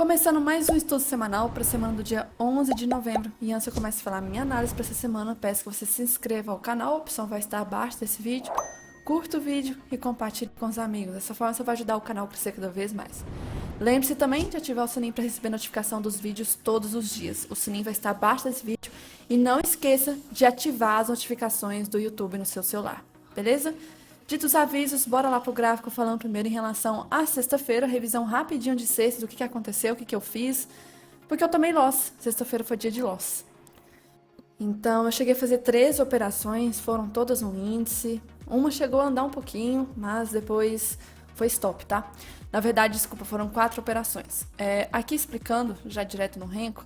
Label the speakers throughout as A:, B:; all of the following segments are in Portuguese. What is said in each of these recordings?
A: Começando mais um estudo semanal para a semana do dia 11 de novembro. E antes eu começo a falar minha análise para essa semana, peço que você se inscreva ao canal, a opção vai estar abaixo desse vídeo. Curta o vídeo e compartilhe com os amigos. Dessa forma você vai ajudar o canal a crescer cada vez mais. Lembre-se também de ativar o sininho para receber notificação dos vídeos todos os dias. O sininho vai estar abaixo desse vídeo. E não esqueça de ativar as notificações do YouTube no seu celular. Beleza? Dito os avisos, bora lá pro gráfico falando primeiro em relação à sexta-feira, revisão rapidinho de sexta, do que aconteceu, o que eu fiz, porque eu tomei loss, sexta-feira foi dia de loss. Então eu cheguei a fazer 3 operações, foram todas no índice, uma chegou a andar um pouquinho, mas depois foi stop, tá? Na verdade, desculpa, foram 4 operações. Aqui explicando, já direto no renco,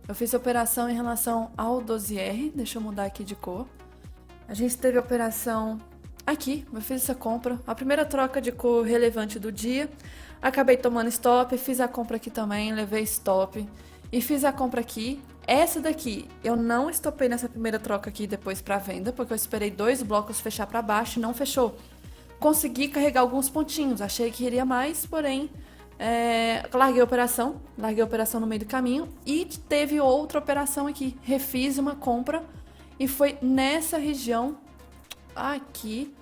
A: eu fiz a operação em relação ao 12R, deixa eu mudar aqui de cor. A gente teve a operação... Aqui, eu fiz essa compra, a primeira troca de cor relevante do dia, acabei tomando stop, fiz a compra aqui também, levei stop e fiz a compra aqui. Essa daqui, eu não estopei nessa primeira troca aqui depois para venda, porque eu esperei 2 blocos fechar para baixo e não fechou. Consegui carregar alguns pontinhos, achei que iria mais, porém, larguei a operação no meio do caminho e teve outra operação aqui, refiz uma compra e foi nessa região aqui,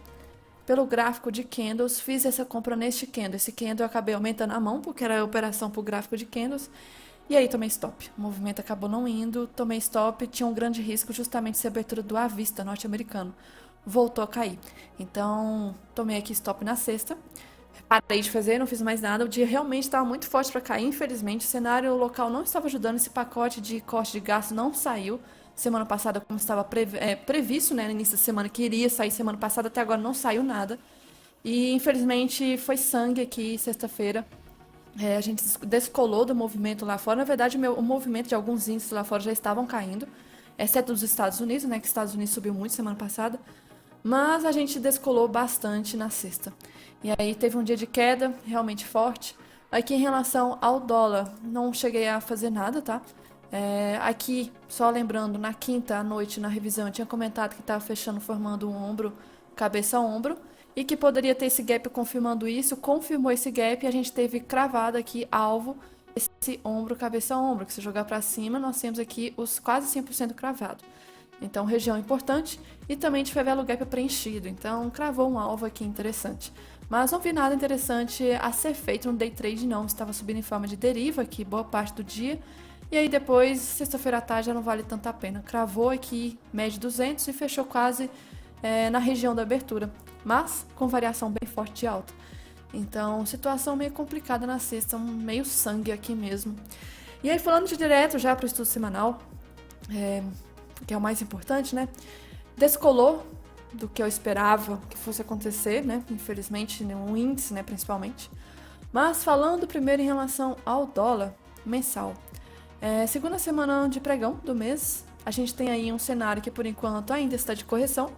A: pelo gráfico de candles, fiz essa compra neste candle. Esse candle eu acabei aumentando a mão, porque era a operação pro gráfico de candles. E aí tomei stop. O movimento acabou não indo, tomei stop, tinha um grande risco justamente se a abertura do à vista norte-americano voltou a cair. Então, tomei aqui stop na sexta. Parei de fazer, não fiz mais nada. O dia realmente estava muito forte para cair, infelizmente. O cenário local não estava ajudando, esse pacote de corte de gasto não saiu. Semana passada, como estava previsto, né, no início da semana, que iria sair semana passada, até agora não saiu nada. E, infelizmente, foi sangue aqui, sexta-feira. A gente descolou do movimento lá fora. Na verdade, o movimento de alguns índices lá fora já estavam caindo, exceto dos Estados Unidos, né, que os Estados Unidos subiu muito semana passada. Mas a gente descolou bastante na sexta. E aí teve um dia de queda realmente forte. Aqui em relação ao dólar, não cheguei a fazer nada, tá? Aqui, só lembrando, na quinta à noite, na revisão, eu tinha comentado que estava fechando, formando um ombro, cabeça a ombro, e que poderia ter esse gap confirmando isso, confirmou esse gap e a gente teve cravado aqui, alvo, esse ombro, cabeça a ombro, que se jogar para cima, nós temos aqui os quase 100% cravado. Então, região importante e também de favela o gap preenchido, então cravou um alvo aqui interessante. Mas não vi nada interessante a ser feito no day trade não, estava subindo em forma de deriva aqui boa parte do dia. E aí depois, sexta-feira à tarde, já não vale tanto a pena. Cravou aqui, média 200 e fechou quase na região da abertura. Mas com variação bem forte de alta. Então, situação meio complicada na sexta, meio sangue aqui mesmo. E aí, falando de direto já para o estudo semanal, que é o mais importante, né? Descolou do que eu esperava que fosse acontecer, né? Infelizmente, no índice, né, principalmente. Mas falando primeiro em relação ao dólar mensal. Segunda semana de pregão do mês, a gente tem aí um cenário que por enquanto ainda está de correção.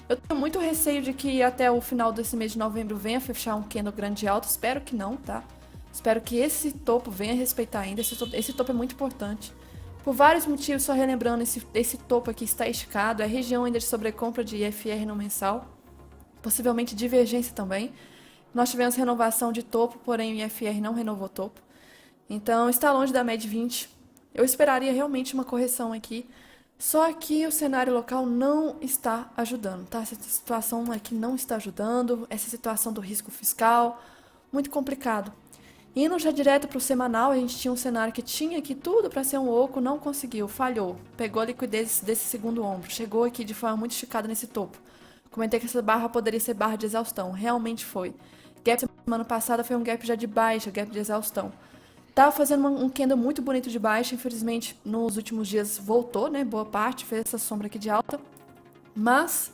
A: Eu tenho muito receio de que até o final desse mês de novembro venha fechar um candle grande alto, espero que não, tá? Espero que esse topo venha respeitar ainda, esse topo é muito importante. Por vários motivos, só relembrando, esse topo aqui está esticado, é região ainda de sobrecompra de IFR no mensal, possivelmente divergência também. Nós tivemos renovação de topo, porém o IFR não renovou topo. Então está longe da média 20. Eu esperaria realmente uma correção aqui, só que o cenário local não está ajudando, tá? Essa situação aqui não está ajudando, essa situação do risco fiscal, muito complicado. Indo já direto para o semanal, a gente tinha um cenário que tinha aqui tudo para ser um oco, não conseguiu, falhou, pegou a liquidez desse segundo ombro, chegou aqui de forma muito esticada nesse topo. Comentei que essa barra poderia ser barra de exaustão, realmente foi. Gap semana passada foi um gap já de baixa, gap de exaustão. Tava fazendo um candle muito bonito de baixa, infelizmente nos últimos dias voltou, né, boa parte, fez essa sombra aqui de alta, mas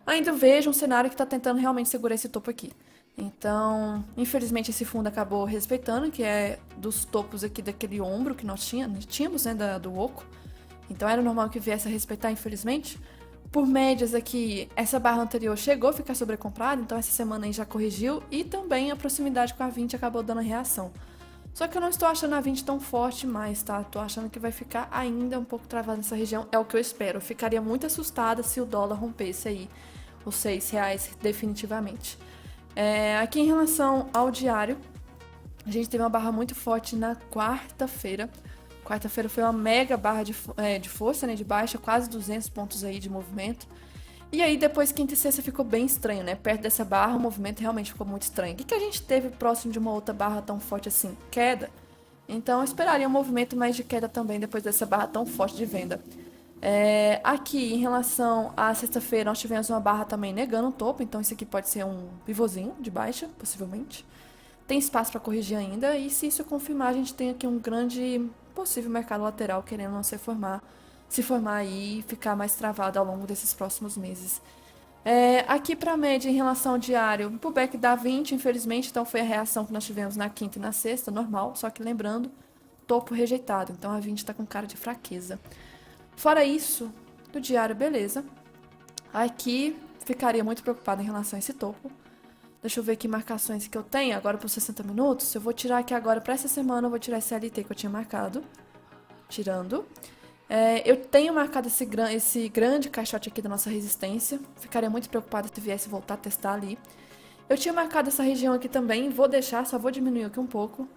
A: ainda vejo um cenário que está tentando realmente segurar esse topo aqui. Então, infelizmente esse fundo acabou respeitando, que é dos topos aqui daquele ombro que nós tínhamos, né, do oco, então era normal que viesse a respeitar, infelizmente. Por médias aqui, essa barra anterior chegou a ficar sobrecomprada, então essa semana aí já corrigiu, e também a proximidade com a 20 acabou dando a reação. Só que eu não estou achando a 20 tão forte mais, tá? Tô achando que vai ficar ainda um pouco travado nessa região, é o que eu espero. Eu ficaria muito assustada se o dólar rompesse aí os R$6 definitivamente. Aqui em relação ao diário, A gente teve uma barra muito forte na quarta-feira. Quarta-feira foi uma mega barra de força, né, de baixa, quase 200 pontos aí de movimento. E aí depois quinta e sexta ficou bem estranho, né? Perto dessa barra o movimento realmente ficou muito estranho. O que a gente teve próximo de uma outra barra tão forte assim? Queda. Então eu esperaria um movimento mais de queda também depois dessa barra tão forte de venda. Aqui, em relação à sexta-feira, nós tivemos uma barra também negando o topo, então isso aqui pode ser um pivôzinho de baixa, possivelmente. Tem espaço para corrigir ainda, e se isso confirmar, a gente tem aqui um grande possível mercado lateral querendo não se formar aí e ficar mais travado ao longo desses próximos meses. Aqui para a média em relação ao diário, o pullback dá 20, infelizmente, então foi a reação que nós tivemos na quinta e na sexta, normal, só que lembrando, topo rejeitado, então a 20 está com cara de fraqueza. Fora isso, do diário, beleza. Aqui ficaria muito preocupada em relação a esse topo. Deixa eu ver que marcações que eu tenho agora para os 60 minutos. Eu vou tirar aqui agora para essa semana, eu vou tirar esse LT que eu tinha marcado. Tirando. Eu tenho marcado esse grande caixote aqui da nossa resistência. Ficaria muito preocupada se viesse voltar a testar ali. Eu tinha marcado essa região aqui também. Vou deixar, só vou diminuir aqui um pouco.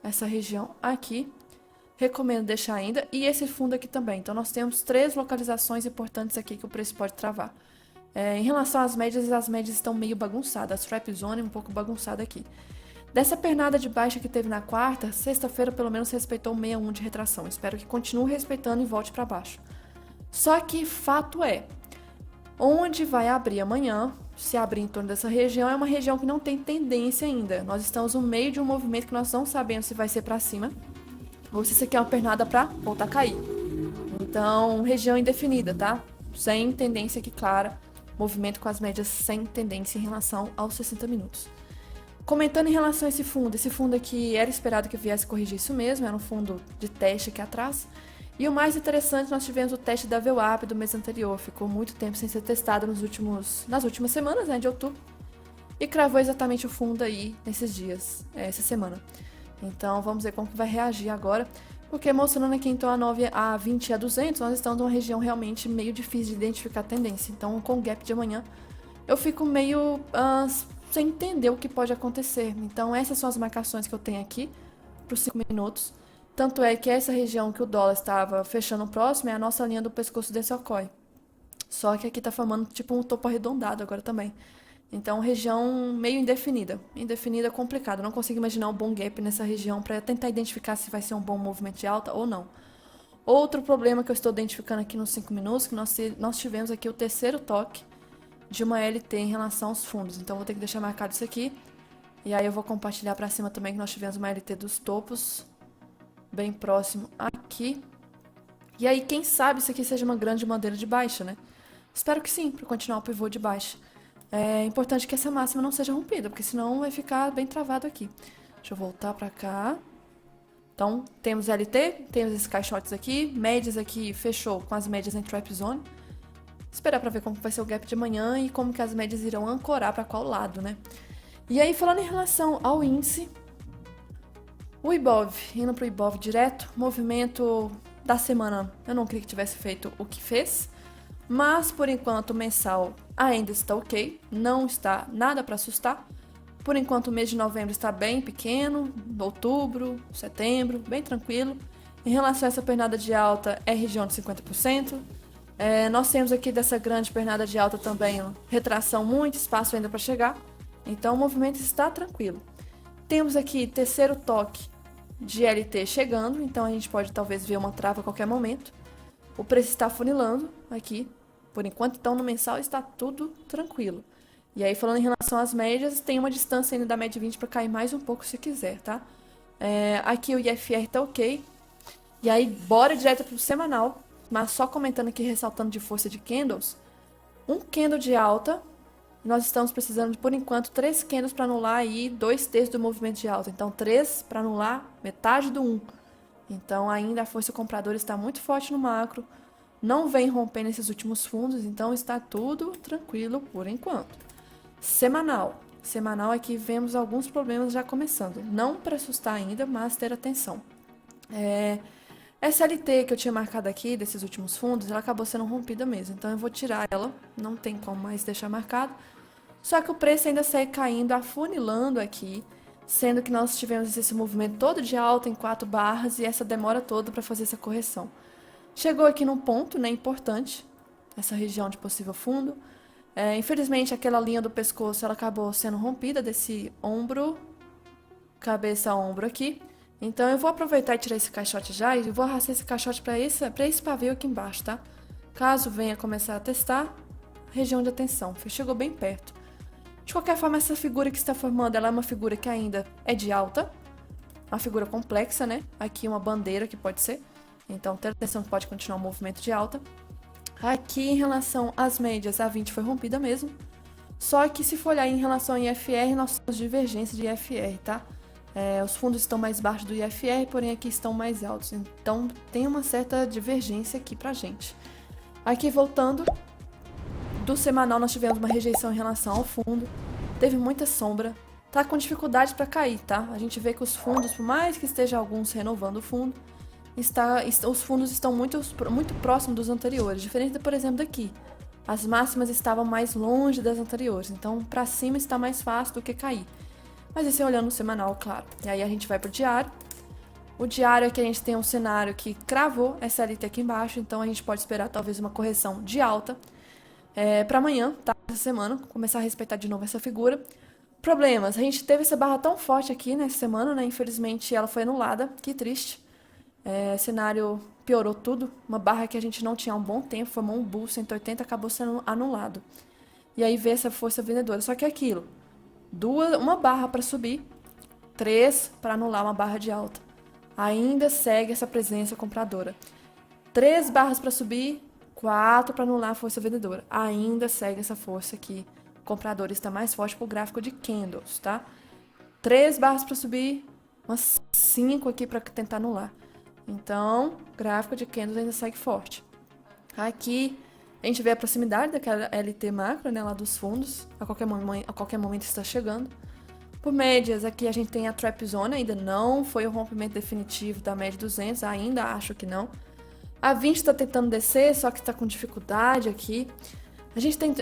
A: Essa região aqui. Recomendo deixar ainda. E esse fundo aqui também. Então nós temos 3 localizações importantes aqui que o preço pode travar. Em relação às médias estão meio bagunçadas. A trap zone um pouco bagunçada aqui. Dessa pernada de baixa que teve na quarta, sexta-feira pelo menos respeitou 61 de retração. Espero que continue respeitando e volte para baixo. Só que fato é, onde vai abrir amanhã, se abrir em torno dessa região, é uma região que não tem tendência ainda. Nós estamos no meio de um movimento que nós não sabemos se vai ser para cima ou se isso aqui é uma pernada para voltar a cair. Então, região indefinida, tá? Sem tendência aqui clara. Movimento com as médias sem tendência em relação aos 60 minutos. Comentando em relação a esse fundo aqui era esperado que viesse corrigir isso mesmo, era um fundo de teste aqui atrás. E o mais interessante, nós tivemos o teste da VWAP do mês anterior, ficou muito tempo sem ser testado nas últimas semanas, né, de outubro. E cravou exatamente o fundo aí nesses dias, essa semana. Então vamos ver como que vai reagir agora, porque mostrando aqui então a 20 e a 200, nós estamos numa região realmente meio difícil de identificar a tendência. Então com o gap de amanhã, eu fico meio sem entender o que pode acontecer. Então essas são as marcações que eu tenho aqui para os 5 minutos. Tanto é que essa região que o dólar estava fechando próximo é a nossa linha do pescoço desse Okoi. Só que aqui está formando tipo um topo arredondado agora também. Então região meio indefinida. Indefinida complicada. Não consigo imaginar um bom gap nessa região para tentar identificar se vai ser um bom movimento de alta ou não. Outro problema que eu estou identificando aqui nos 5 minutos, que nós tivemos aqui o terceiro toque de uma LT em relação aos fundos. Então vou ter que deixar marcado isso aqui. E aí eu vou compartilhar para cima também que nós tivemos uma LT dos topos bem próximo aqui. E aí quem sabe isso aqui seja uma grande bandeira de baixa, né? Espero que sim, para continuar o pivô de baixa. É importante que essa máxima não seja rompida, porque senão vai ficar bem travado aqui. Deixa eu voltar para cá. Então, temos LT, temos esses caixotes aqui, médias aqui fechou com as médias em trap zone. Esperar para ver como vai ser o gap de amanhã e como que as médias irão ancorar para qual lado, né? E aí, falando em relação ao índice, o Ibov, indo pro Ibov direto, movimento da semana, eu não queria que tivesse feito o que fez, mas por enquanto o mensal ainda está ok, não está nada para assustar. Por enquanto o mês de novembro está bem pequeno, outubro, setembro, bem tranquilo. Em relação a essa pernada de alta, é região de 50%. Nós temos aqui dessa grande pernada de alta também retração, muito espaço ainda para chegar. Então o movimento está tranquilo. Temos aqui terceiro toque de LT chegando, então a gente pode talvez ver uma trava a qualquer momento. O preço está funilando aqui, por enquanto então no mensal está tudo tranquilo. E aí falando em relação às médias, tem uma distância ainda da média 20 para cair mais um pouco se quiser, tá? Aqui o IFR tá ok. E aí bora direto pro semanal. Mas só comentando aqui, ressaltando de força de candles, um candle de alta, nós estamos precisando de, por enquanto, 3 candles para anular aí 2/3 do movimento de alta. Então, 3 para anular metade do 1. Então, ainda a força compradora está muito forte no macro, não vem rompendo esses últimos fundos, então está tudo tranquilo por enquanto. Semanal. Semanal aqui vemos alguns problemas já começando. Não para assustar ainda, mas ter atenção. Essa LT que eu tinha marcado aqui, desses últimos fundos, ela acabou sendo rompida mesmo. Então eu vou tirar ela, não tem como mais deixar marcado. Só que o preço ainda segue caindo, afunilando aqui. sendo que nós tivemos esse movimento todo de alta em 4 barras e essa demora toda para fazer essa correção. Chegou aqui num ponto, né, importante, essa região de possível fundo. Infelizmente, aquela linha do pescoço ela acabou sendo rompida desse ombro, cabeça a ombro aqui. Então eu vou aproveitar e tirar esse caixote já e vou arrastar esse caixote para esse pavio aqui embaixo, tá? Caso venha começar a testar, região de atenção, chegou bem perto. De qualquer forma, essa figura que está formando, ela é uma figura que ainda é de alta, uma figura complexa, né? Aqui uma bandeira que pode ser, então ter atenção que pode continuar o movimento de alta. Aqui em relação às médias, a 20 foi rompida mesmo, só que se for olhar em relação ao IFR, nós temos divergência de IFR, tá? Os fundos estão mais baixos do IFR, porém aqui estão mais altos. Então tem uma certa divergência aqui pra gente. Aqui voltando, do semanal nós tivemos uma rejeição em relação ao fundo. Teve muita sombra. Tá com dificuldade para cair, tá? A gente vê que os fundos, por mais que esteja alguns renovando o fundo, os fundos estão muito próximos dos anteriores. Diferente, por exemplo, daqui. As máximas estavam mais longe das anteriores. Então, para cima está mais fácil do que cair. Mas isso é olhando o semanal, claro. E aí a gente vai pro diário. O diário é que a gente tem um cenário que cravou SLT aqui embaixo, então a gente pode esperar talvez uma correção de alta para amanhã, tá? Essa semana, começar a respeitar de novo essa figura. Problemas, a gente teve essa barra tão forte aqui nessa semana, né? Infelizmente ela foi anulada, que triste. Cenário piorou tudo, uma barra que a gente não tinha há um bom tempo, formou um bull 180, acabou sendo anulado. E aí veio essa força vendedora, só que é aquilo. Uma barra para subir, 3 para anular uma barra de alta. Ainda segue essa presença compradora. 3 barras para subir, 4 para anular a força vendedora. Ainda segue essa força aqui compradora, está mais forte para o gráfico de candles, tá? 3 barras para subir, umas 5 aqui para tentar anular. Então, gráfico de candles ainda segue forte. Aqui a gente vê a proximidade daquela LT macro, né, lá dos fundos, a qualquer momento está chegando. Por médias, aqui a gente tem a trap zone, ainda não foi o rompimento definitivo da média 200, ainda acho que não. A 20 está tentando descer, só que está com dificuldade aqui. A gente tem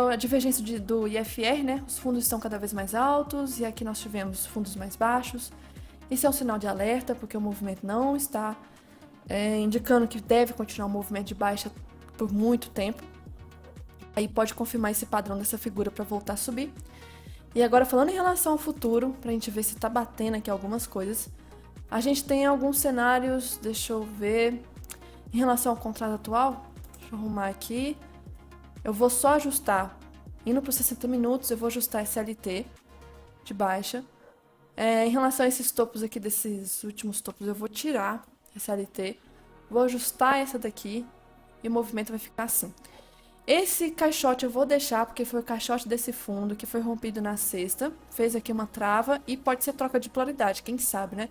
A: a divergência do IFR, né, os fundos estão cada vez mais altos e aqui nós tivemos fundos mais baixos. Isso é um sinal de alerta, porque o movimento não está indicando que deve continuar o movimento de baixa por muito tempo. Aí pode confirmar esse padrão dessa figura para voltar a subir. E agora falando em relação ao futuro, para a gente ver se está batendo aqui algumas coisas, a gente tem alguns cenários, deixa eu ver, em relação ao contrato atual, deixa eu arrumar aqui, eu vou só ajustar, indo para os 60 minutos, eu vou ajustar SLT de baixa. Em relação a esses topos aqui, desses últimos topos, eu vou tirar SLT, vou ajustar essa daqui, e o movimento vai ficar assim. Esse caixote eu vou deixar, porque foi o caixote desse fundo que foi rompido na sexta. Fez aqui uma trava e pode ser troca de polaridade, quem sabe, né?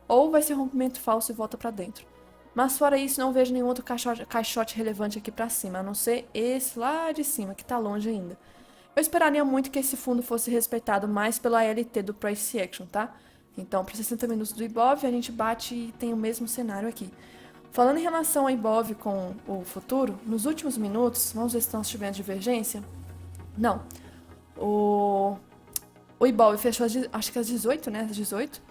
A: Ou vai ser rompimento falso e volta pra dentro. Mas fora isso, não vejo nenhum outro caixote relevante aqui pra cima, a não ser esse lá de cima, que tá longe ainda. Eu esperaria muito que esse fundo fosse respeitado mais pela LT do Price Action, tá? Então, para 60 minutos do Ibov, a gente bate e tem o mesmo cenário aqui. Falando em relação ao Ibov com o futuro, nos últimos minutos, vamos ver se nós tivemos divergência? Não. O Ibov fechou, acho que às 18, né? Às 18.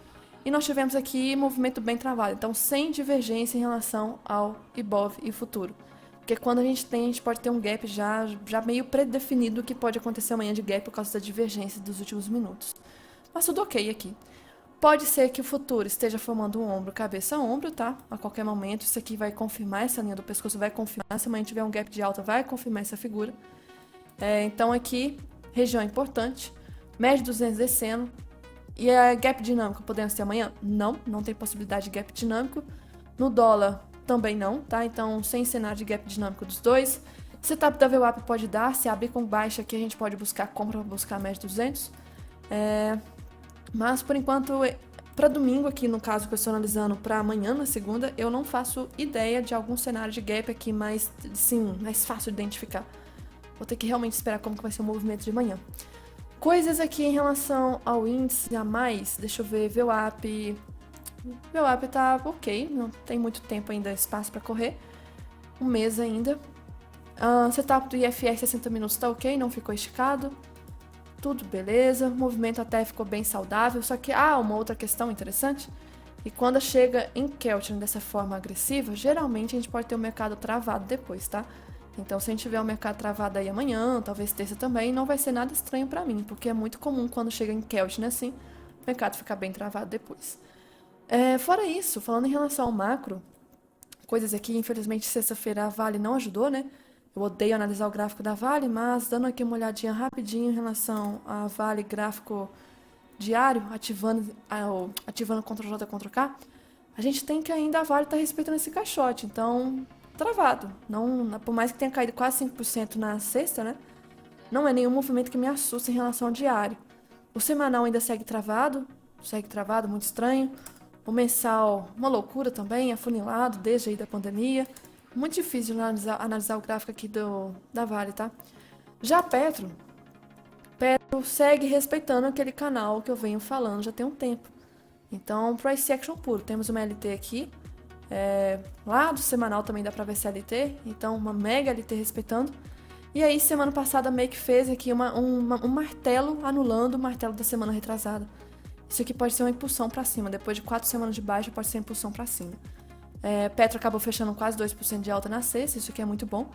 A: E nós tivemos aqui movimento bem travado. Então, sem divergência em relação ao Ibov e futuro. Porque quando a gente pode ter um gap já meio predefinido que pode acontecer amanhã de gap por causa da divergência dos últimos minutos. Mas tudo ok aqui. Pode ser que o futuro esteja formando um ombro, cabeça a ombro, tá? A qualquer momento, isso aqui vai confirmar, essa linha do pescoço vai confirmar. Se amanhã tiver um gap de alta, vai confirmar essa figura. Então aqui, região importante, média 200 descendo. E a gap dinâmico, podemos ter amanhã? Não tem possibilidade de gap dinâmico. No dólar, também não, tá? Então, sem cenário de gap dinâmico dos dois. Setup da VWAP pode dar, se abrir com baixa aqui, a gente pode buscar compra, buscar média 200. Mas, por enquanto, para domingo aqui, no caso que eu estou analisando para amanhã, na segunda, eu não faço ideia de algum cenário de gap aqui mais fácil de identificar. Vou ter que realmente esperar como que vai ser o movimento de manhã. Coisas aqui em relação ao índice a mais, deixa eu ver, VWAP tá ok, não tem muito tempo ainda, espaço para correr, um mês ainda. Setup do IFR 60 minutos tá ok, não ficou esticado. tudo beleza, o movimento até ficou bem saudável, só que uma outra questão interessante, e quando chega em Keltner dessa forma agressiva, geralmente a gente pode ter o mercado travado depois, tá? Então se a gente tiver o mercado travado aí amanhã, talvez terça também, não vai ser nada estranho pra mim, porque é muito comum quando chega em Keltner assim, o mercado ficar bem travado depois. Fora isso, falando em relação ao macro, coisas aqui, infelizmente sexta-feira a Vale não ajudou, né? Eu odeio analisar o gráfico da Vale, mas dando aqui uma olhadinha rapidinho em relação a Vale gráfico diário, ativando Ctrl+J, Ctrl+K, a gente tem que ainda a Vale tá respeitando esse caixote, então travado. Não, por mais que tenha caído quase 5% na sexta, né? Não é nenhum movimento que me assusta em relação ao diário. O semanal ainda segue travado, muito estranho. O mensal, uma loucura também, afunilado desde aí da pandemia. Muito difícil de analisar o gráfico aqui da Vale, tá? Já Petro segue respeitando aquele canal que eu venho falando já tem um tempo. Então, price action puro. Temos uma LT aqui. Lá do semanal também dá pra ver essa LT. Então, uma mega LT respeitando. E aí, semana passada, a Make fez aqui um martelo anulando o martelo da semana retrasada. Isso aqui pode ser uma impulsão pra cima. Depois de 4 semanas de baixa, pode ser uma impulsão pra cima. Petro acabou fechando quase 2% de alta na sexta. Isso aqui é muito bom.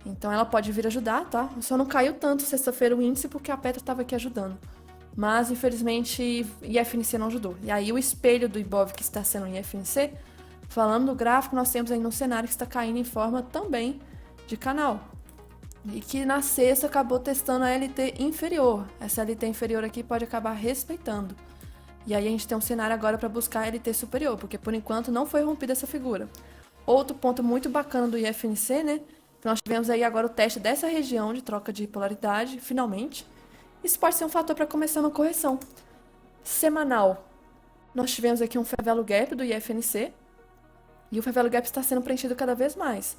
A: Então, ela pode vir ajudar, tá? Só não caiu tanto sexta-feira o índice porque a Petro estava aqui ajudando. Mas, infelizmente, IFNC não ajudou. E aí, o espelho do Ibov que está sendo o IFNC, falando do gráfico, nós temos aí um cenário que está caindo em forma também de canal. E que na sexta acabou testando a LT inferior. Essa LT inferior aqui pode acabar respeitando. E aí a gente tem um cenário agora para buscar a LT superior, porque por enquanto não foi rompida essa figura. Outro ponto muito bacana do IFNC, né? Que nós tivemos aí agora o teste dessa região de troca de polaridade, finalmente. Isso pode ser um fator para começar uma correção. Semanal. Nós tivemos aqui um Fair Value Gap do IFNC. E o Fair Value Gap está sendo preenchido cada vez mais.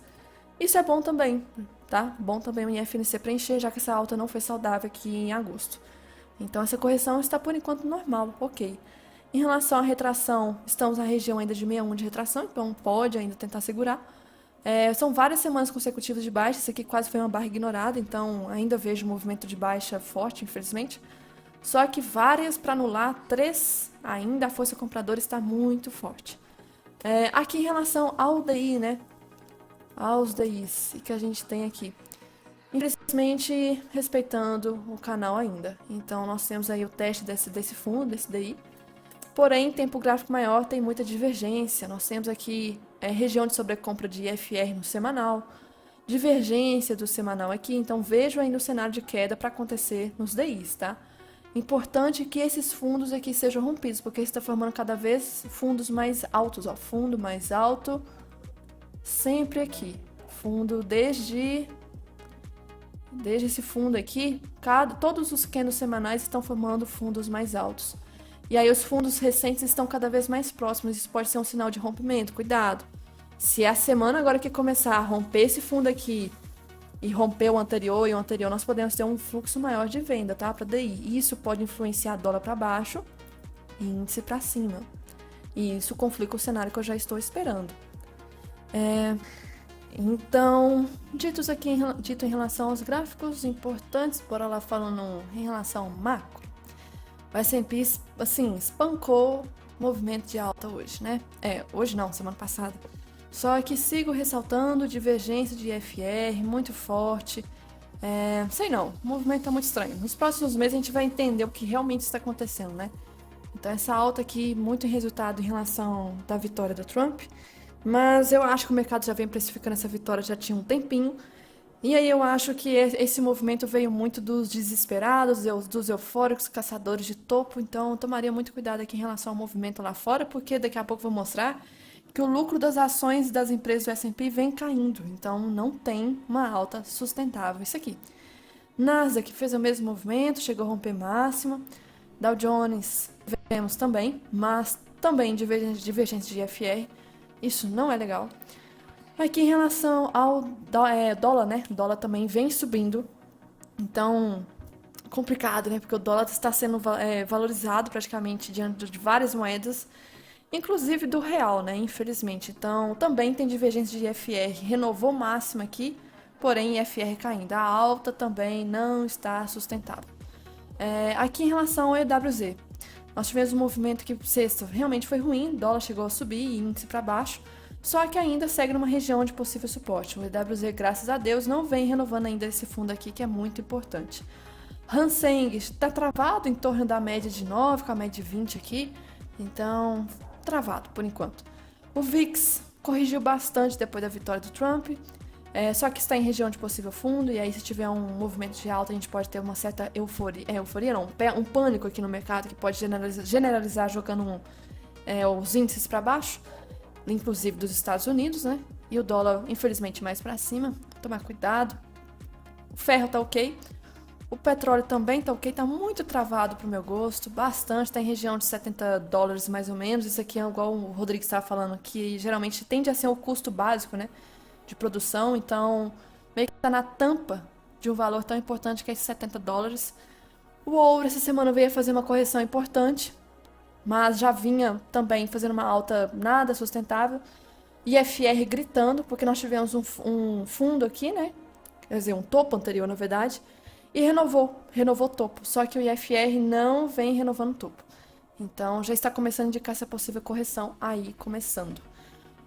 A: Isso é bom também, tá? Bom também o IFNC preencher, já que essa alta não foi saudável aqui em agosto. Então, essa correção está, por enquanto, normal, ok. Em relação à retração, estamos na região ainda de 61 de retração, então pode ainda tentar segurar. São várias semanas consecutivas de baixa, isso aqui quase foi uma barra ignorada, então ainda vejo movimento de baixa forte, infelizmente. Só que várias para anular, 3 ainda, a força compradora está muito forte. Aqui em relação ao DI, né? Aos DIs que a gente tem aqui. Infelizmente, respeitando o canal ainda. Então, nós temos aí o teste desse fundo, desse DI. Porém, tempo gráfico maior tem muita divergência. Nós temos aqui região de sobrecompra de IFR no semanal, divergência do semanal aqui. Então, vejo ainda o cenário de queda para acontecer nos DIs, tá? Importante que esses fundos aqui sejam rompidos, porque está formando cada vez fundos mais altos, ó. Fundo mais alto, sempre aqui. Fundo desde esse fundo aqui, todos os candles semanais estão formando fundos mais altos. E aí os fundos recentes estão cada vez mais próximos, isso pode ser um sinal de rompimento, cuidado. Se a semana agora que começar a romper esse fundo aqui e romper o anterior e o anterior, nós podemos ter um fluxo maior de venda, tá? Para DI. Isso pode influenciar dólar para baixo e índice para cima. E isso complica o cenário que eu já estou esperando. Então, dito em relação aos gráficos importantes, bora lá falando em relação ao macro. O S&P, assim, espancou movimento de alta hoje, né? Hoje não, semana passada. Só que sigo ressaltando divergência de IFR muito forte. Sei não, o movimento tá muito estranho. Nos próximos meses a gente vai entender o que realmente está acontecendo, né? Então essa alta aqui, muito em resultado em relação da vitória do Trump. Mas eu acho que o mercado já vem precificando essa vitória já tinha um tempinho. E aí eu acho que esse movimento veio muito dos desesperados, dos eufóricos, caçadores de topo. Então eu tomaria muito cuidado aqui em relação ao movimento lá fora, porque daqui a pouco eu vou mostrar que o lucro das ações das empresas do S&P vem caindo. Então não tem uma alta sustentável isso aqui. Nasdaq fez o mesmo movimento, chegou a romper máxima. Dow Jones vemos também, mas também divergência de IFR. Isso não é legal. Aqui em relação ao dólar, né? O dólar também vem subindo. Então, complicado, né? Porque o dólar está sendo valorizado praticamente diante de várias moedas, inclusive do real, né? Infelizmente. Então, também tem divergência de IFR. Renovou máxima aqui, porém IFR caindo. A alta também não está sustentável. Aqui em relação ao EWZ, nós tivemos um movimento que sexta realmente foi ruim, o dólar chegou a subir e índice para baixo, só que ainda segue numa região de possível suporte. O EWZ, graças a Deus, não vem renovando ainda esse fundo aqui, que é muito importante. Hang Seng está travado em torno da média de 9, com a média de 20 aqui, então travado por enquanto. O VIX corrigiu bastante depois da vitória do Trump, só que está em região de possível fundo, e aí se tiver um movimento de alta, a gente pode ter uma certa euforia, um pânico aqui no mercado, que pode generalizar jogando os índices para baixo, inclusive dos Estados Unidos, né? E o dólar, infelizmente, mais para cima, tomar cuidado. O ferro tá ok, o petróleo também tá ok, tá muito travado pro meu gosto, bastante, tá em região de $70 mais ou menos. Isso aqui é igual o Rodrigo estava falando, que geralmente tende a ser o custo básico, né, de produção, então meio que tá na tampa de um valor tão importante que é esses $70. O ouro essa semana veio a fazer uma correção importante, mas já vinha também fazendo uma alta nada sustentável. IFR gritando, porque nós tivemos um fundo aqui, né, quer dizer, um topo anterior, na verdade, e renovou o topo. Só que o IFR não vem renovando o topo. Então já está começando a indicar essa possível correção aí começando.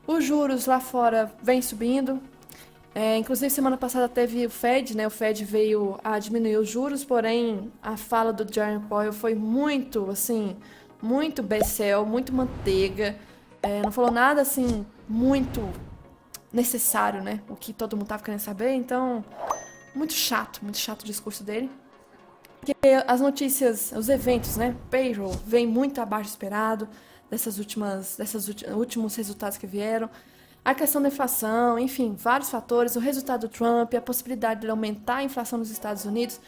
A: Os juros lá fora vem subindo. Inclusive semana passada teve o Fed, né? O Fed veio a diminuir os juros, porém a fala do Jerome Powell foi muito, assim, muito becel, muito manteiga. Não falou nada assim muito necessário, né? O que todo mundo tava querendo saber, então muito chato o discurso dele. Porque as notícias, os eventos, né? Payroll vem muito abaixo do esperado, últimos resultados que vieram. A questão da inflação, enfim, vários fatores, o resultado do Trump, a possibilidade de aumentar a inflação nos Estados Unidos.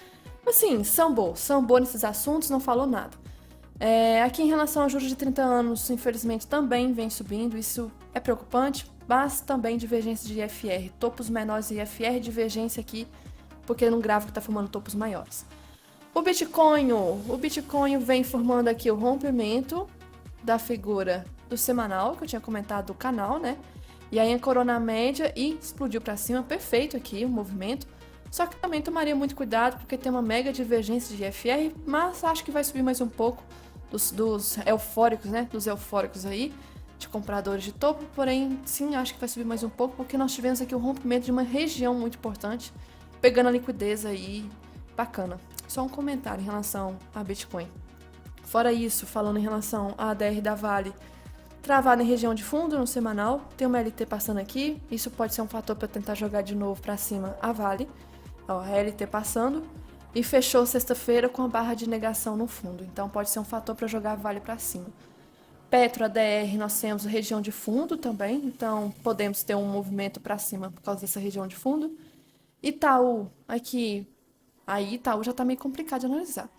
A: Assim, sambou nesses assuntos, não falou nada. Aqui em relação a juros de 30 anos, infelizmente também vem subindo, isso é preocupante, mas também divergência de IFR, topos menores de IFR, divergência aqui, porque no gráfico está formando topos maiores. O Bitcoin vem formando aqui o rompimento da figura do semanal, que eu tinha comentado do canal, né? E aí ancorou na média e explodiu para cima, perfeito aqui o movimento. Só que também tomaria muito cuidado, porque tem uma mega divergência de IFR, mas acho que vai subir mais um pouco dos eufóricos, né? Dos eufóricos aí, de compradores de topo, porém, sim, acho que vai subir mais um pouco, porque nós tivemos aqui o rompimento de uma região muito importante, pegando a liquidez aí, bacana. Só um comentário em relação a Bitcoin. Fora isso, falando em relação à ADR da Vale, travada em região de fundo no semanal, tem uma LT passando aqui, isso pode ser um fator para tentar jogar de novo para cima a Vale. Ó, a LT passando e fechou sexta-feira com a barra de negação no fundo, então pode ser um fator para jogar a Vale para cima. Petro ADR, nós temos região de fundo também, então podemos ter um movimento para cima por causa dessa região de fundo. Itaú, aqui, aí Itaú já está meio complicado de analisar.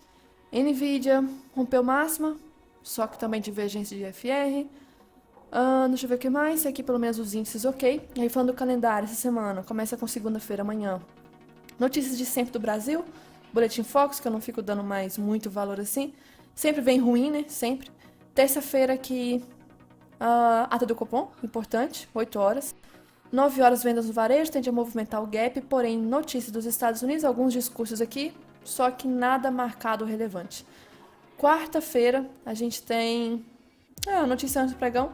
A: Nvidia rompeu máxima, só que também divergência de FR. Deixa eu ver o que mais. Aqui pelo menos os índices ok. E aí falando do calendário, essa semana começa com segunda-feira amanhã. Notícias de sempre do Brasil. Boletim Focus, que eu não fico dando mais muito valor assim. Sempre vem ruim, né? Sempre. Terça-feira aqui, ata do Copom, importante, 8 horas. 9 horas vendas no varejo, tende a movimentar o gap, porém notícias dos Estados Unidos, alguns discursos aqui, só que nada marcado relevante. Quarta-feira a gente tem notícia antes do pregão,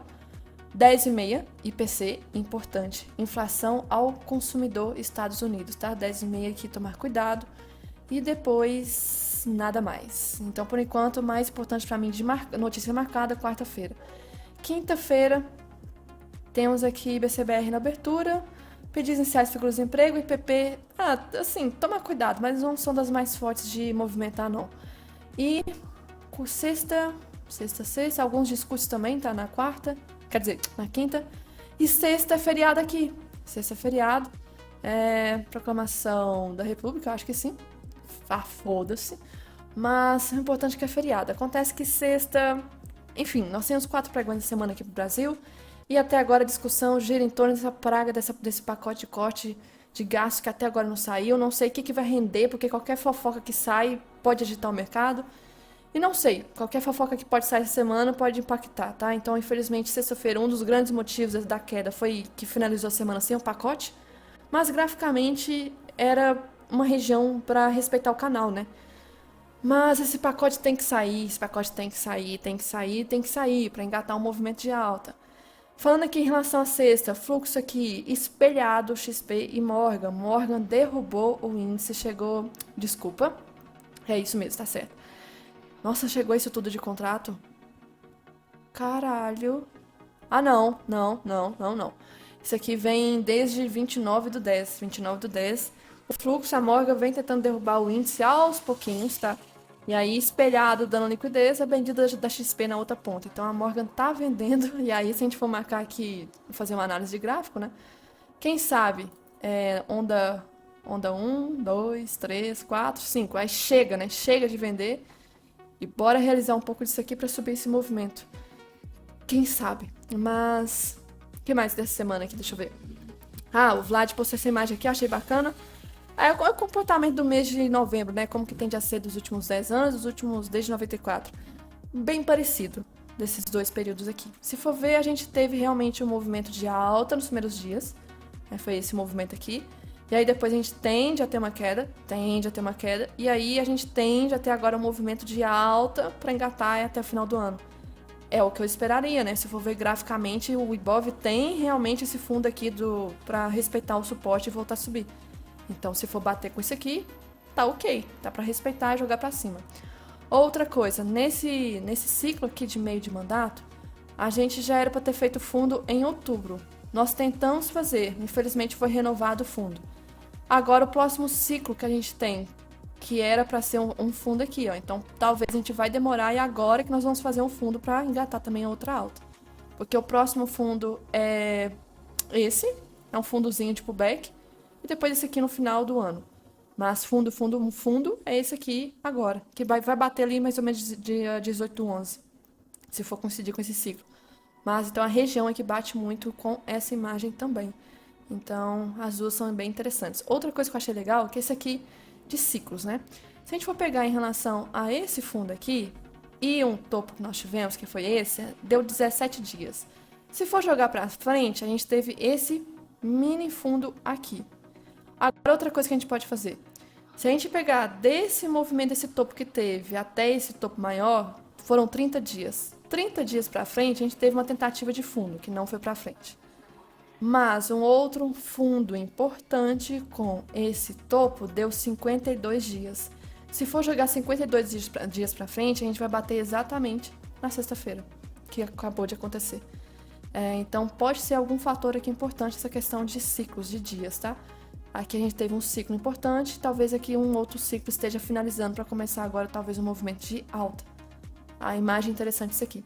A: 10h30, IPC, importante, inflação ao consumidor Estados Unidos, tá? 10h30 aqui, tomar cuidado. E depois, nada mais. Então, por enquanto, o mais importante para mim de notícia marcada, quarta-feira. Quinta-feira, temos aqui BCBR na abertura, pedidos iniciais de seguro-desemprego, IPP, assim, toma cuidado, mas não são das mais fortes de movimentar, não. E sexta, alguns discursos também, tá? Na quarta, quer dizer, na quinta. E sexta é feriado aqui. Sexta é feriado. Proclamação da República, eu acho que sim. Foda-se. Mas o importante é que é feriado. Acontece que sexta... Enfim, nós temos 4 pregões de semana aqui pro Brasil. E até agora a discussão gira em torno dessa praga, desse pacote de corte de gasto que até agora não saiu. Não sei o que vai render, porque qualquer fofoca que sai pode agitar o mercado. E não sei, qualquer fofoca que pode sair essa semana pode impactar, tá? Então, infelizmente, sexta-feira, um dos grandes motivos da queda foi que finalizou a semana sem um pacote. Mas, graficamente, era uma região para respeitar o canal, né? Mas esse pacote tem que sair, esse pacote tem que sair, tem que sair, tem que sair para engatar um movimento de alta. Falando aqui em relação à sexta, fluxo aqui espelhado, XP e Morgan. Morgan derrubou o índice, chegou. Desculpa, é isso mesmo, tá certo. Nossa, chegou isso tudo de contrato? Caralho. Ah, não, não, não, não, não. Isso aqui vem desde 29 do 10. 29 do 10. O fluxo, a Morgan vem tentando derrubar o índice aos pouquinhos, tá? E aí, espelhado, dando liquidez, a vendida da XP na outra ponta. Então, a Morgan tá vendendo. E aí, se a gente for marcar aqui, fazer uma análise de gráfico, né? Quem sabe, onda um, 2, 3, 4, 5. Aí chega, né? Chega de vender. E bora realizar um pouco disso aqui para subir esse movimento. Quem sabe? Mas. O que mais dessa semana aqui? Deixa eu ver. Ah, o Vlad postou essa imagem aqui, eu achei bacana. É o comportamento do mês de novembro, né? Como que tende a ser dos últimos 10 anos, dos últimos desde 94. Bem parecido desses dois períodos aqui. Se for ver, a gente teve realmente um movimento de alta nos primeiros dias. Né? Foi esse movimento aqui. E aí depois a gente tende a ter uma queda, e aí a gente tende a ter agora um movimento de alta para engatar até o final do ano. É o que eu esperaria, né? Se for ver graficamente, o Ibov tem realmente esse fundo aqui para respeitar o suporte e voltar a subir. Então, se for bater com isso aqui, tá ok, tá para respeitar e jogar para cima. Outra coisa, nesse ciclo aqui de meio de mandato, a gente já era para ter feito fundo em outubro. Nós tentamos fazer, infelizmente foi renovado o fundo. Agora o próximo ciclo que a gente tem, que era para ser um fundo aqui, ó. Então talvez a gente vai demorar e agora que nós vamos fazer um fundo para engatar também a outra alta. Porque o próximo fundo é esse, é um fundozinho de pullback, e depois esse aqui no final do ano. Mas fundo é esse aqui agora, que vai bater ali mais ou menos dia 18 do 11, se for coincidir com esse ciclo. Mas então a região é que bate muito com essa imagem também. Então as duas são bem interessantes. Outra coisa que eu achei legal é que esse aqui de ciclos, né? Se a gente for pegar em relação a esse fundo aqui e um topo que nós tivemos, que foi esse, deu 17 dias. Se for jogar para frente, a gente teve esse mini fundo aqui. Agora outra coisa que a gente pode fazer. Se a gente pegar desse movimento, desse topo que teve até esse topo maior, foram 30 dias. 30 dias para frente, a gente teve uma tentativa de fundo, que não foi para frente. Mas um outro fundo importante com esse topo deu 52 dias. Se for jogar 52 dias para frente, a gente vai bater exatamente na sexta-feira, que acabou de acontecer. Então pode ser algum fator aqui importante essa questão de ciclos, de dias, tá? Aqui a gente teve um ciclo importante, talvez aqui um outro ciclo esteja finalizando para começar agora talvez um movimento de alta. A imagem interessante isso aqui.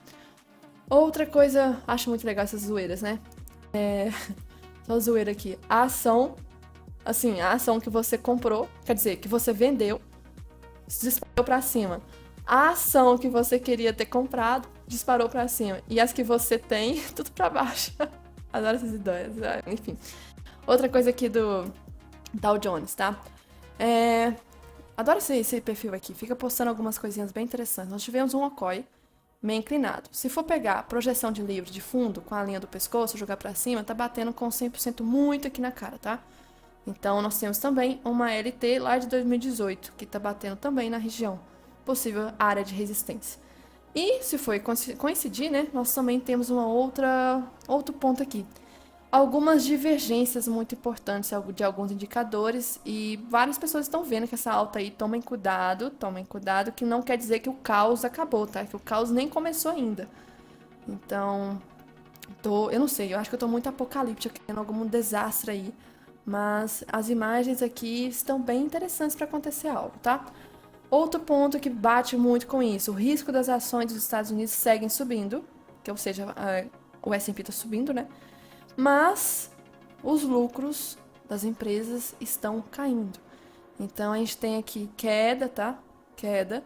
A: Outra coisa, acho muito legal essas zoeiras, né? Só zoeira aqui. A ação que você comprou, quer dizer, que você vendeu, disparou para cima. A ação que você queria ter comprado, disparou para cima. E as que você tem, tudo para baixo. Adoro essas ideias. Enfim. Outra coisa aqui do Dow Jones, tá? Adoro esse perfil aqui. Fica postando algumas coisinhas bem interessantes. Nós tivemos um OCOI meio inclinado. Se for pegar a projeção de livre de fundo com a linha do pescoço, jogar para cima, tá batendo com 100% muito aqui na cara, tá? Então, nós temos também uma LT lá de 2018, que tá batendo também na região, possível área de resistência. E, se for coincidir, né, nós também temos outro ponto aqui. Algumas divergências muito importantes de alguns indicadores e várias pessoas estão vendo que essa alta aí, tomem cuidado, que não quer dizer que o caos acabou, tá? Que o caos nem começou ainda. Então, eu não sei, eu acho que eu tô muito apocalíptica, querendo algum desastre aí, mas as imagens aqui estão bem interessantes para acontecer algo, tá? Outro ponto que bate muito com isso, o risco das ações dos Estados Unidos seguem subindo, ou seja, o S&P tá subindo, né? Mas os lucros das empresas estão caindo. Então a gente tem aqui queda, tá? Queda.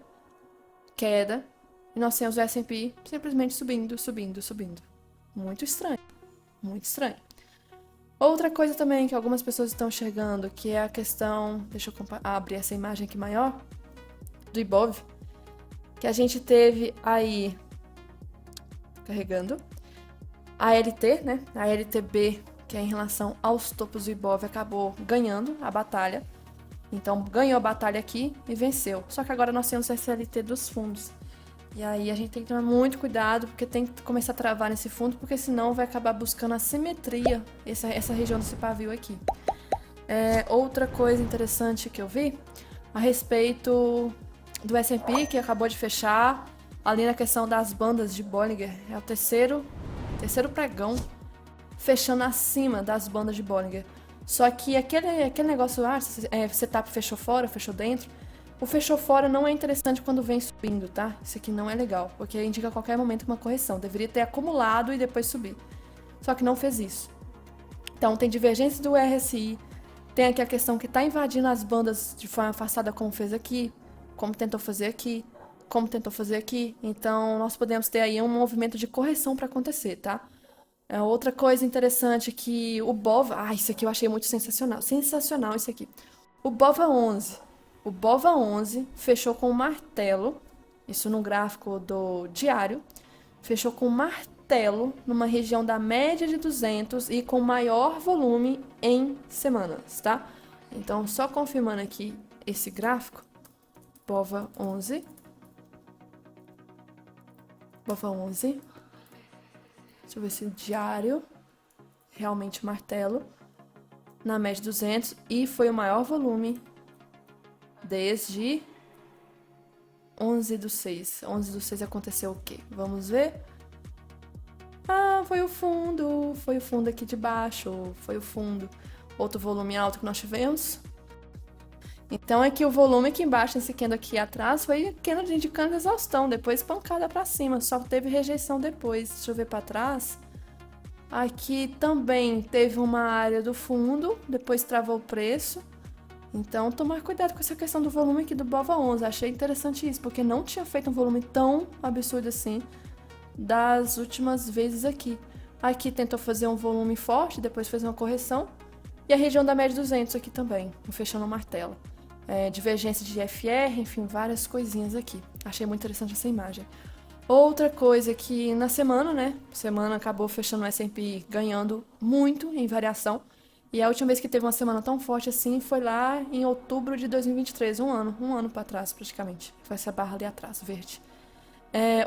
A: E nós temos o S&P simplesmente subindo. Muito estranho. Muito estranho. Outra coisa também que algumas pessoas estão enxergando, que é a questão... Deixa eu abrir essa imagem aqui maior. Do Ibov. Que a gente teve aí... Carregando. A LT, né? A LTB, que é em relação aos topos do Ibov, acabou ganhando a batalha. Então ganhou a batalha aqui e venceu. Só que agora nós temos a SLT dos fundos. E aí a gente tem que tomar muito cuidado, porque tem que começar a travar nesse fundo, porque senão vai acabar buscando a simetria, essa região desse pavio aqui. Outra coisa interessante que eu vi, a respeito do S&P, que acabou de fechar, ali na questão das bandas de Bollinger, é o terceiro pregão fechando acima das bandas de Bollinger. Só que aquele negócio, setup fechou fora, fechou dentro, o fechou fora não é interessante quando vem subindo, tá? Isso aqui não é legal, porque indica a qualquer momento uma correção. Deveria ter acumulado e depois subir. Só que não fez isso. Então tem divergência do RSI, tem aqui a questão que está invadindo as bandas de forma afastada, como fez aqui, como tentou fazer aqui, como tentou fazer aqui. Então nós podemos ter aí um movimento de correção para acontecer, tá? Outra coisa interessante que o BOVA... isso aqui eu achei muito sensacional. Sensacional isso aqui. O BOVA 11. O BOVA 11 fechou com um martelo, isso no gráfico do diário, fechou com um martelo numa região da média de 200 e com maior volume em semanas, tá? Então, só confirmando aqui esse gráfico, BOVA 11. BOVA 11. Deixa eu ver se o diário realmente martelo na média de 200 e foi o maior volume desde 11/6. 11/6 aconteceu o quê? Vamos ver. Foi o fundo aqui de baixo, foi o fundo. Outro volume alto que nós tivemos. Então é que o volume aqui embaixo, esse candle aqui atrás, foi candle indicando exaustão, depois pancada para cima, só teve rejeição depois. Deixa eu ver para trás. Aqui também teve uma área do fundo, depois travou o preço. Então, tomar cuidado com essa questão do volume aqui do BOVA 11. Achei interessante isso, porque não tinha feito um volume tão absurdo assim das últimas vezes aqui. Aqui tentou fazer um volume forte, depois fez uma correção. E a região da média 200 aqui também, fechando o martelo. Divergência de FR, enfim, várias coisinhas aqui. Achei muito interessante essa imagem. Outra coisa que na semana, né? Semana acabou fechando o S&P ganhando muito em variação. E a última vez que teve uma semana tão forte assim foi lá em outubro de 2023, um ano para trás praticamente. Foi essa barra ali atrás, verde.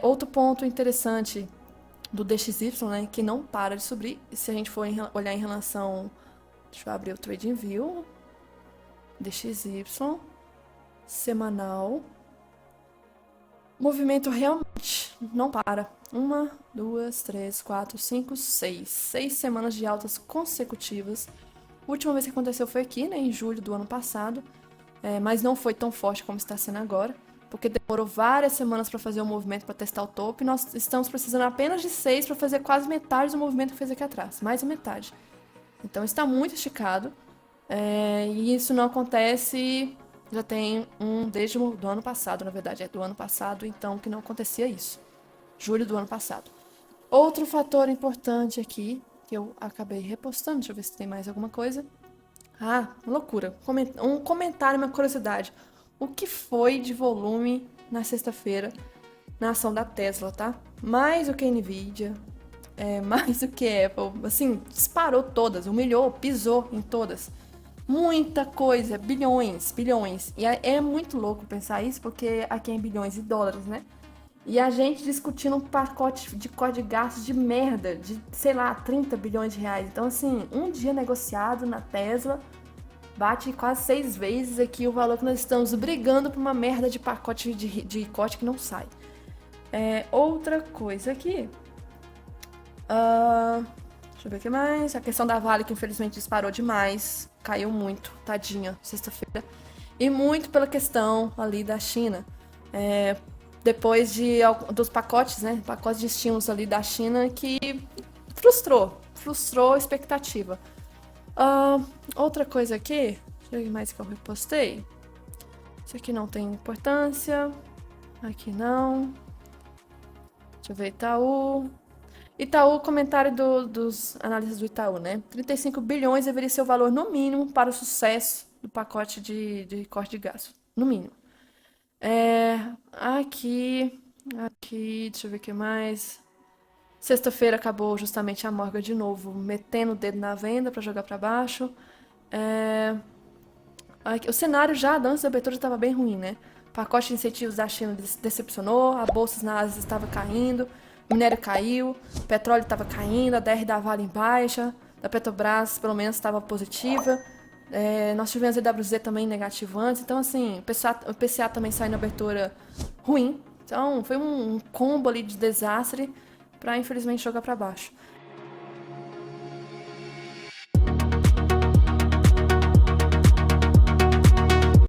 A: Outro ponto interessante do DXY, né, que não para de subir. Se a gente for olhar em relação... Deixa eu abrir o TradingView. DXY, semanal. O movimento realmente não para. 1, 2, 3, 4, 5, 6. 6 semanas de altas consecutivas. A última vez que aconteceu foi aqui, né, em julho do ano passado. Mas não foi tão forte como está sendo agora, porque demorou várias semanas para fazer o movimento para testar o topo, e nós estamos precisando apenas de 6 para fazer quase metade do movimento que fez aqui atrás, mais a metade. Então está muito esticado, e isso não acontece, já tem desde do ano passado, na verdade, do ano passado, então, que não acontecia isso. Julho do ano passado. Outro fator importante aqui, que eu acabei repostando, deixa eu ver se tem mais alguma coisa. Loucura. Um comentário, uma curiosidade. O que foi de volume na sexta-feira na ação da Tesla, tá? Mais do que Nvidia, mais do que Apple. Assim, disparou todas, humilhou, pisou em todas. Muita coisa, bilhões, bilhões. E é muito louco pensar isso, porque aqui é em bilhões de dólares, né? E a gente discutindo um pacote de código de gastos de merda, de, sei lá, 30 bilhões de reais. Então, assim, um dia negociado na Tesla bate quase 6 vezes aqui o valor que nós estamos brigando por uma merda de pacote de corte que não sai. Outra coisa aqui. Deixa eu ver o que mais. A questão da Vale, que infelizmente disparou demais. Caiu muito, tadinha, sexta-feira. E muito pela questão ali da China. Depois dos pacotes, né? Pacotes de estímulos ali da China que frustrou a expectativa. Outra coisa aqui, deixa eu ver mais que eu repostei. Isso aqui não tem importância. Aqui não. Deixa eu ver, Itaú, comentário dos analistas do Itaú, né? 35 bilhões deveria ser o valor no mínimo para o sucesso do pacote de corte de gasto. No mínimo. Aqui, deixa eu ver o que mais. Sexta-feira acabou justamente a Morgan de novo, metendo o dedo na venda para jogar para baixo. O cenário já antes da abertura estava bem ruim, né? O pacote de incentivos da China decepcionou, a bolsa na Ásia estava caindo, o minério caiu, o petróleo estava caindo, a DR da Vale em baixa, da Petrobras pelo menos estava positiva. Nós tivemos a EWZ também negativo antes, então assim, o PCA também saiu na abertura ruim. Então foi um combo ali de desastre para infelizmente jogar para baixo.